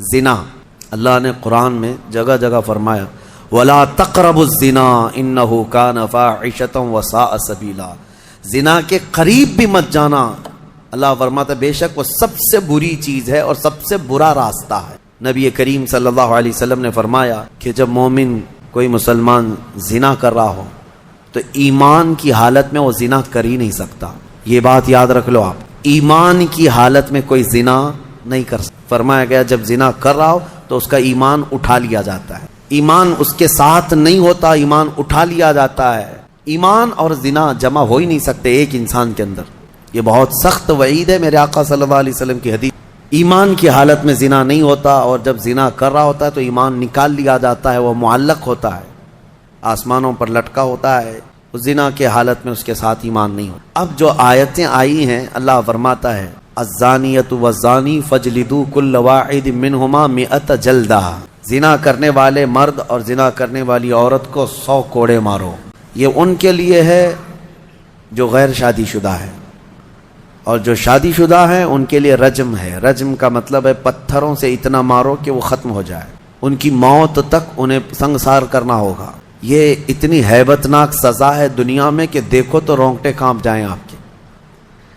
زنا، اللہ نے قرآن میں جگہ جگہ فرمایا وَلَا تَقْرَبُوا الزِّنَا إِنَّهُ كَانَ فَاحِشَةً وَسَاءَ سَبِيلًا، زنا کے قریب بھی مت جانا۔ اللہ فرماتا ہے بے شک وہ سب سے بری چیز ہے اور سب سے برا راستہ ہے۔ نبی کریم صلی اللہ علیہ وسلم نے فرمایا کہ جب مومن کوئی مسلمان زنا کر رہا ہو تو ایمان کی حالت میں وہ زنا کر ہی نہیں سکتا۔ یہ بات یاد رکھ لو آپ، ایمان کی حالت میں کوئی زنا نہیں کر سکتا۔ فرمایا گیا جب زنا کر رہا ہو تو اس کا ایمان اٹھا لیا جاتا ہے، ایمان اس کے ساتھ نہیں ہوتا، ایمان اٹھا لیا جاتا ہے۔ ایمان اور زنا جمع ہو ہی نہیں سکتے ایک انسان کے اندر۔ یہ بہت سخت وعید ہے میرے آقا صلی اللہ علیہ وسلم کی حدیث۔ ایمان کی حالت میں زنا نہیں ہوتا، اور جب زنا کر رہا ہوتا ہے تو ایمان نکال لیا جاتا ہے، وہ معلق ہوتا ہے، آسمانوں پر لٹکا ہوتا ہے۔ زنا کے حالت میں اس کے ساتھ ایمان نہیں ہوتا۔ اب جو آیتیں آئی ہیں اللہ فرماتا ہے الزانیۃ والزانی فاجلدوا کل واحد منہما 100 جلدہ، زنا کرنے والے مرد اور زنا کرنے والی عورت کو 100 کوڑے مارو۔ یہ ان کے لیے ہے جو غیر شادی شدہ ہے، اور جو شادی شدہ ہیں ان کے لیے رجم ہے۔ رجم کا مطلب ہے پتھروں سے اتنا مارو کہ وہ ختم ہو جائے، ان کی موت تک انہیں سنگسار کرنا ہوگا۔ یہ اتنی ہیبت ناک سزا ہے دنیا میں کہ دیکھو تو رونگٹے کانپ جائیں آپ کے،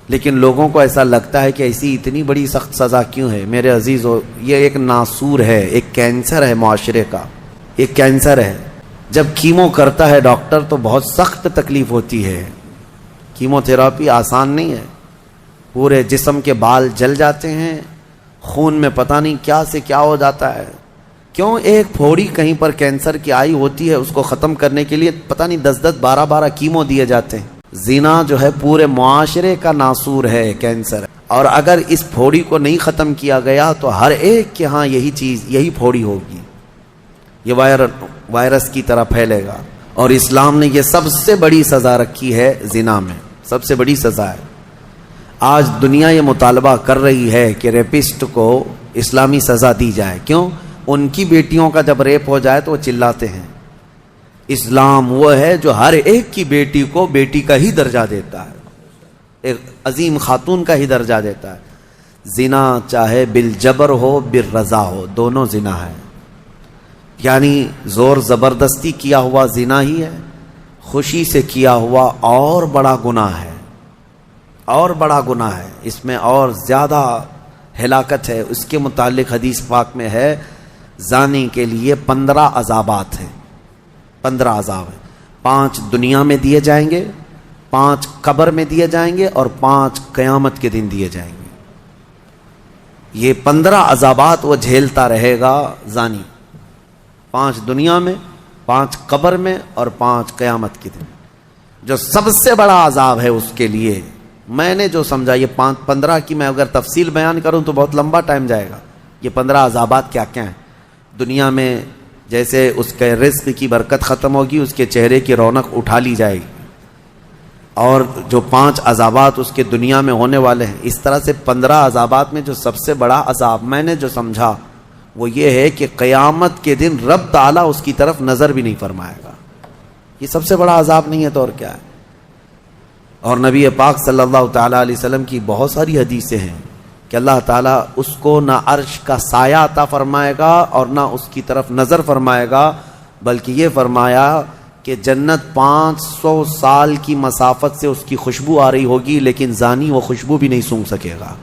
لیکن لوگوں کو ایسا لگتا ہے کہ ایسی اتنی بڑی سخت سزا کیوں ہے؟ میرے عزیزو، یہ ایک ناسور ہے، ایک کینسر ہے معاشرے کا، ایک کینسر ہے۔ جب کیمو کرتا ہے ڈاکٹر تو بہت سخت تکلیف ہوتی ہے۔ کیمو تھراپی آسان نہیں ہے، پورے جسم کے بال جل جاتے ہیں، خون میں پتہ نہیں کیا سے کیا ہو جاتا ہے۔ کیوں؟ ایک پھوڑی کہیں پر کینسر کی آئی ہوتی ہے، اس کو ختم کرنے کے لیے پتہ نہیں 10 12 کیمو دیے جاتے ہیں۔ زنا جو ہے پورے معاشرے کا ناسور ہے، کینسر ہے، اور اگر اس پھوڑی کو نہیں ختم کیا گیا تو ہر ایک کے ہاں یہی چیز، یہی پھوڑی ہوگی، یہ وائرس کی طرح پھیلے گا۔ اور اسلام نے یہ سب سے بڑی سزا رکھی ہے، زنا میں سب سے بڑی سزا ہے۔ آج دنیا یہ مطالبہ کر رہی ہے کہ ریپسٹ کو اسلامی سزا دی جائے۔ کیوں؟ ان کی بیٹیوں کا جب ریپ ہو جائے تو وہ چلاتے ہیں۔ اسلام وہ ہے جو ہر ایک کی بیٹی کو بیٹی کا ہی درجہ دیتا ہے، ایک عظیم خاتون کا ہی درجہ دیتا ہے۔ زنا چاہے بالجبر ہو بالرضا ہو، دونوں زنا ہے، یعنی زور زبردستی کیا ہوا زنا ہی ہے، خوشی سے کیا ہوا اور بڑا گناہ ہے، اور بڑا گناہ ہے، اس میں اور زیادہ ہلاکت ہے۔ اس کے متعلق حدیث پاک میں ہے زانی کے لیے 15 عذابات ہیں، 15 عذاب ہیں۔ 5 دنیا میں دیے جائیں گے، 5 قبر میں دیے جائیں گے، اور 5 قیامت کے دن دیے جائیں گے۔ یہ 15 عذابات وہ جھیلتا رہے گا زانی، 5 دنیا میں، 5 قبر میں، اور 5 قیامت کے دن۔ جو سب سے بڑا عذاب ہے اس کے لیے، میں نے جو سمجھا، یہ 15 کی میں اگر تفصیل بیان کروں تو بہت لمبا ٹائم جائے گا۔ یہ 15 عذابات کیا کیا ہیں؟ دنیا میں جیسے اس کے رزق کی برکت ختم ہوگی، اس کے چہرے کی رونق اٹھا لی جائے گی، اور جو 5 عذابات اس کے دنیا میں ہونے والے ہیں، اس طرح سے 15 عذابات میں جو سب سے بڑا عذاب میں نے جو سمجھا وہ یہ ہے کہ قیامت کے دن رب تعالیٰ اس کی طرف نظر بھی نہیں فرمائے گا۔ یہ سب سے بڑا عذاب نہیں ہے تو اور کیا ہے؟ اور نبی پاک صلی اللہ تعالیٰ علیہ وسلم کی بہت ساری حدیثیں ہیں کہ اللہ تعالیٰ اس کو نہ عرش کا سایہ عطا فرمائے گا اور نہ اس کی طرف نظر فرمائے گا، بلکہ یہ فرمایا کہ جنت 500 سال کی مسافت سے اس کی خوشبو آ رہی ہوگی، لیکن زانی وہ خوشبو بھی نہیں سونگھ سکے گا۔